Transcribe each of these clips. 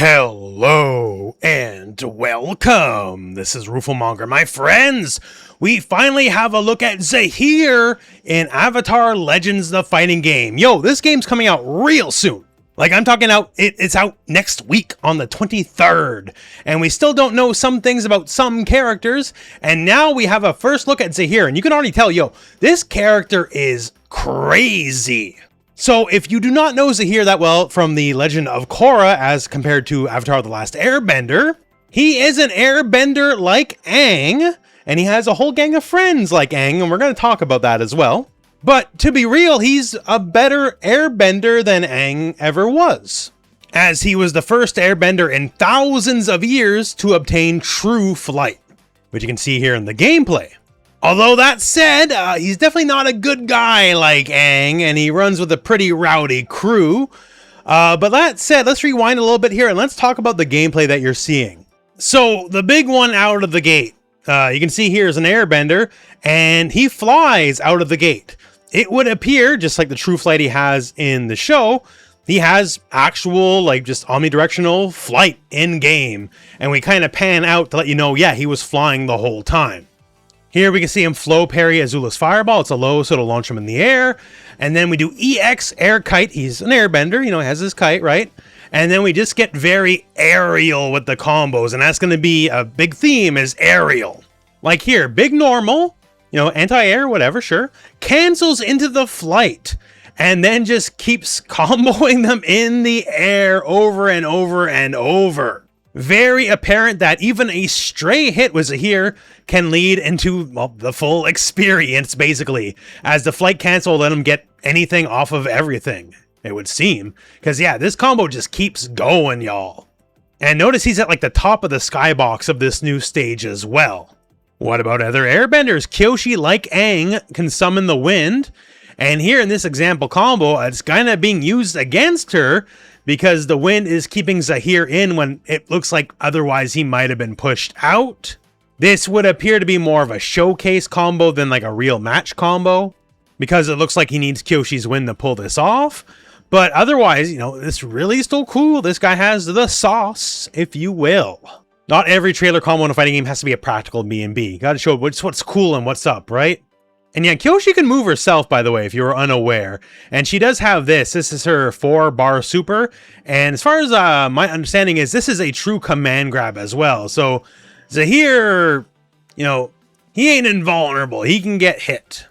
Hello and welcome. This is Rooflemonger, my friends. We finally have a look at Zaheer in Avatar Legends the Fighting Game. Yo, this game's coming out real soon. Like, I'm talking out, it's out next week on the 23rd. And we still don't know some things about some characters. And now we have a first look at Zaheer. And you can already tell, yo, this character is crazy. So if you do not know Zaheer that well from the Legend of Korra as compared to Avatar The Last Airbender, he is an airbender like Aang, and he has a whole gang of friends like Aang, and we're going to talk about that as well. But to be real, he's a better airbender than Aang ever was, as he was the first airbender in thousands of years to obtain true flight, which you can see here in the gameplay. Although that said, he's definitely not a good guy like Aang, and he runs with a pretty rowdy crew. But that said, let's rewind a little bit here and let's talk about the gameplay that you're seeing. So the big one out of the gate, you can see here is an airbender, and he flies out of the gate. It would appear, just like the true flight he has in the show, he has actual, like, just omnidirectional flight in game. And we kind of pan out to let you know, yeah, he was flying the whole time. Here we can see him flow parry Azula's fireball. It's a low, so it'll launch him in the air. And then we do EX air kite. He's an airbender, you know, he has his kite, right? And then we just get very aerial with the combos. And that's going to be a big theme, is aerial. Like here, big normal, you know, anti-air, whatever, sure. Cancels into the flight. And then just keeps comboing them in the air over and over and over. Very apparent that even a stray hit with Zaheer can lead into, well, the full experience, basically. As the flight cancel let him get anything off of everything, it would seem. Because, yeah, this combo just keeps going, y'all. And notice he's at, like, the top of the skybox of this new stage as well. What about other airbenders? Kyoshi, like Aang, can summon the wind. And here in this example combo, it's kind of being used against her, because the wind is keeping Zaheer in when it looks like otherwise he might have been pushed out. This would appear to be more of a showcase combo than like a real match combo, because it looks like he needs Kyoshi's wind to pull this off. But otherwise, you know, this really is still cool. This guy has the sauce, if you will. Not every trailer combo in a fighting game has to be a practical B&B. You gotta show what's cool and what's up, right? And yeah, Kyoshi can move herself, by the way, if you were unaware. And she does have this. This is her 4-bar super. And as far as my understanding is, this is a true command grab as well. So Zaheer, you know, he ain't invulnerable. He can get hit.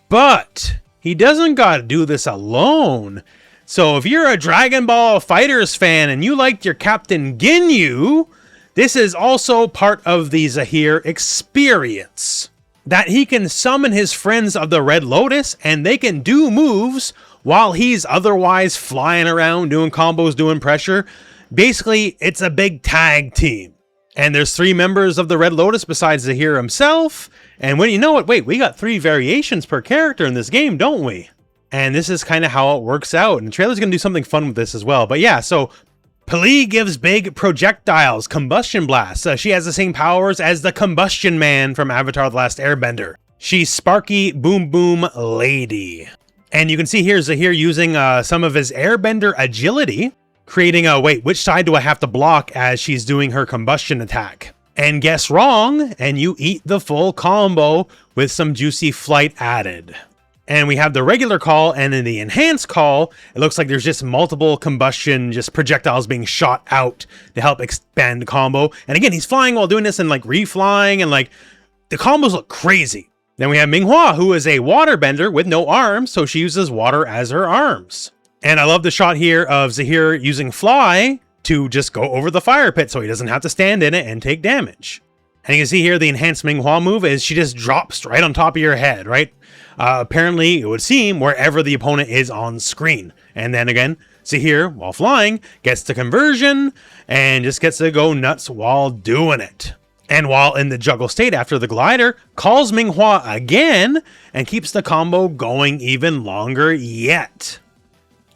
But he doesn't got to do this alone. So if you're a Dragonball FighterZ fan and you liked your Captain Ginyu, this is also part of the Zaheer experience. That he can summon his friends of the Red Lotus, and they can do moves while he's otherwise flying around, doing combos, doing pressure. Basically, it's a big tag team. And there's 3 members of the Red Lotus besides Zaheer himself. And when you know it, wait, we got 3 variations per character in this game, don't we? And this is kind of how it works out. And the trailer's going to do something fun with this as well. But yeah, so Pali gives big projectiles, combustion blasts. She has the same powers as the Combustion Man from Avatar The Last Airbender. She's Sparky Boom Boom Lady. And you can see here Zaheer using some of his airbender agility, creating a, wait, which side do I have to block as she's doing her combustion attack? And guess wrong, and you eat the full combo with some juicy flight added. And we have the regular call, and in the enhanced call, it looks like there's just multiple combustion, just projectiles being shot out to help expand the combo. And again, he's flying while doing this and like reflying, and like the combos look crazy. Then we have Minghua, who is a waterbender with no arms, so she uses water as her arms. And I love the shot here of Zaheer using fly to just go over the fire pit so he doesn't have to stand in it and take damage. And you can see here the enhanced Minghua move is she just drops right on top of your head, right? Apparently, it would seem wherever the opponent is on screen. And then again, Zaheer, while flying, gets the conversion and just gets to go nuts while doing it. And while in the juggle state after the glider, calls Minghua again and keeps the combo going even longer yet.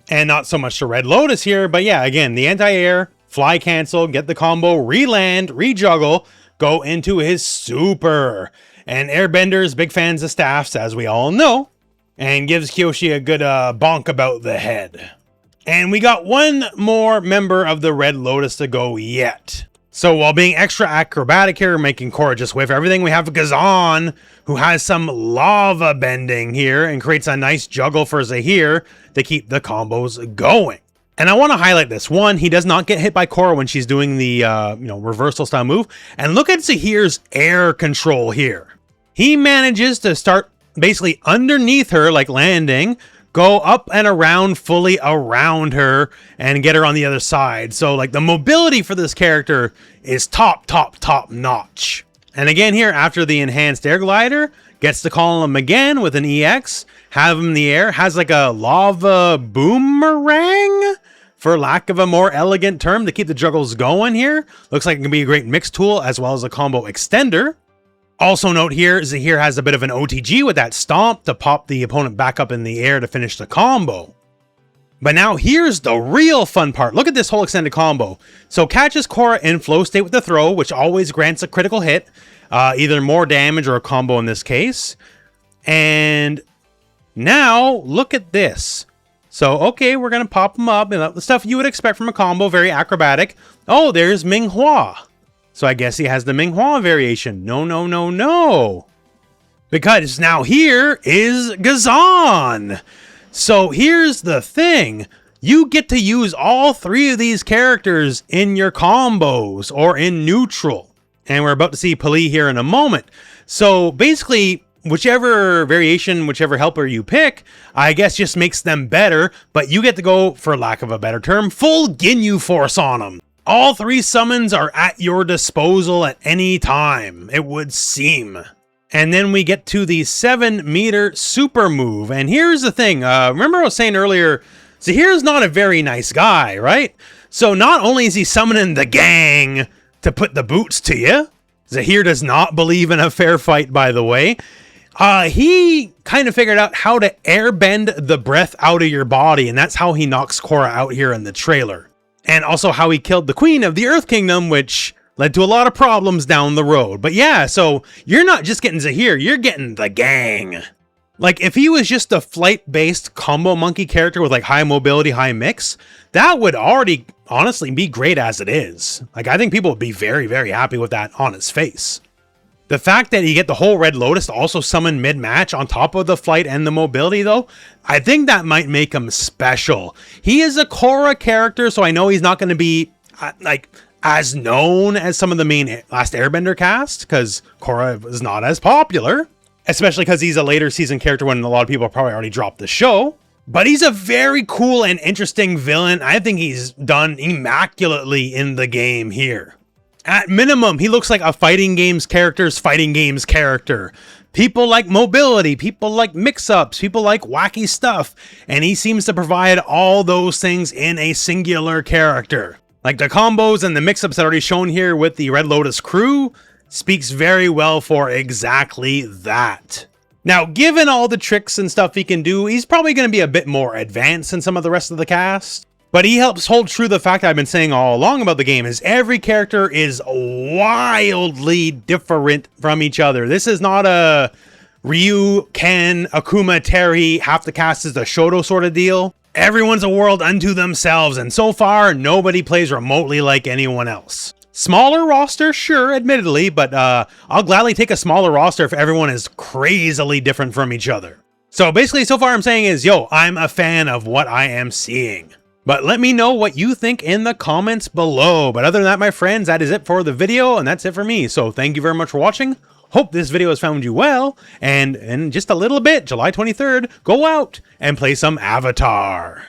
And not so much the Red Lotus here, but yeah, again, the anti-air, fly cancel, get the combo, re-land, re-juggle, go into his super. And airbenders, big fans of staffs, as we all know, and gives Kyoshi a good bonk about the head. And we got one more member of the Red Lotus to go yet. So while being extra acrobatic here, making Korra just whiff everything, we have Gazan, who has some lava bending here and creates a nice juggle for Zaheer to keep the combos going. And I want to highlight this. One, he does not get hit by Korra when she's doing the reversal style move. And look at Zaheer's air control here. He manages to start basically underneath her, like landing, go up and around fully around her and get her on the other side. So like the mobility for this character is top notch. And again here, after the enhanced air glider, gets to call him again with an EX, have him in the air, has like a lava boomerang, for lack of a more elegant term, to keep the juggles going here. Looks like it can be a great mix tool as well as a combo extender. Also note here, Zaheer has a bit of an OTG with that stomp to pop the opponent back up in the air to finish the combo. But now here's the real fun part. Look at this whole extended combo. So catches Korra in flow state with the throw, which always grants a critical hit, either more damage or a combo in this case. And now look at this. So, okay, we're going to pop him up, and the stuff you would expect from a combo, very acrobatic. Oh, there's Ming Hua. So I guess he has the Ming Hua variation. No. Because now here is Gazan. So here's the thing. You get to use all three of these characters in your combos or in neutral. And we're about to see Pali here in a moment. So basically, whichever variation, whichever helper you pick, I guess just makes them better. But you get to go, for lack of a better term, full Ginyu Force on them. All three summons are at your disposal at any time, it would seem. And then we get to the 7-meter super move. And here's the thing. Remember I was saying earlier, Zaheer's not a very nice guy, right? So not only is he summoning the gang to put the boots to you, Zaheer does not believe in a fair fight, by the way. He kind of figured out how to airbend the breath out of your body, and that's how he knocks Korra out here in the trailer. And also how he killed the Queen of the Earth Kingdom, which led to a lot of problems down the road. But yeah, so you're not just getting Zaheer, you're getting the gang. Like, if he was just a flight-based combo monkey character with like high mobility, high mix, that would already honestly be great as it is. Like, I think people would be very, very happy with that on his face. The fact that you get the whole Red Lotus to also summon mid-match on top of the flight and the mobility, though, I think that might make him special. He is a Korra character, so I know he's not going to be, like, as known as some of the main Last Airbender cast, because Korra is not as popular, especially because he's a later season character when a lot of people probably already dropped the show. But he's a very cool and interesting villain. I think he's done immaculately in the game here. At minimum, he looks like a fighting games character's fighting games character. People like mobility, people like mix-ups, people like wacky stuff, and he seems to provide all those things in a singular character. Like the combos and the mix-ups that are already shown here with the Red Lotus crew speaks very well for exactly that. Now, given all the tricks and stuff he can do, he's probably going to be a bit more advanced than some of the rest of the cast. But he helps hold true the fact I've been saying all along about the game is every character is wildly different from each other. This is not a Ryu, Ken, Akuma, Terry, half the cast is the Shoto sort of deal. Everyone's a world unto themselves, and so far, nobody plays remotely like anyone else. Smaller roster, sure, admittedly, but I'll gladly take a smaller roster if everyone is crazily different from each other. So basically, so far I'm saying is, yo, I'm a fan of what I am seeing. But let me know what you think in the comments below. But other than that, my friends, that is it for the video, and that's it for me. So thank you very much for watching. Hope this video has found you well. And in just a little bit, July 23rd, go out and play some Avatar.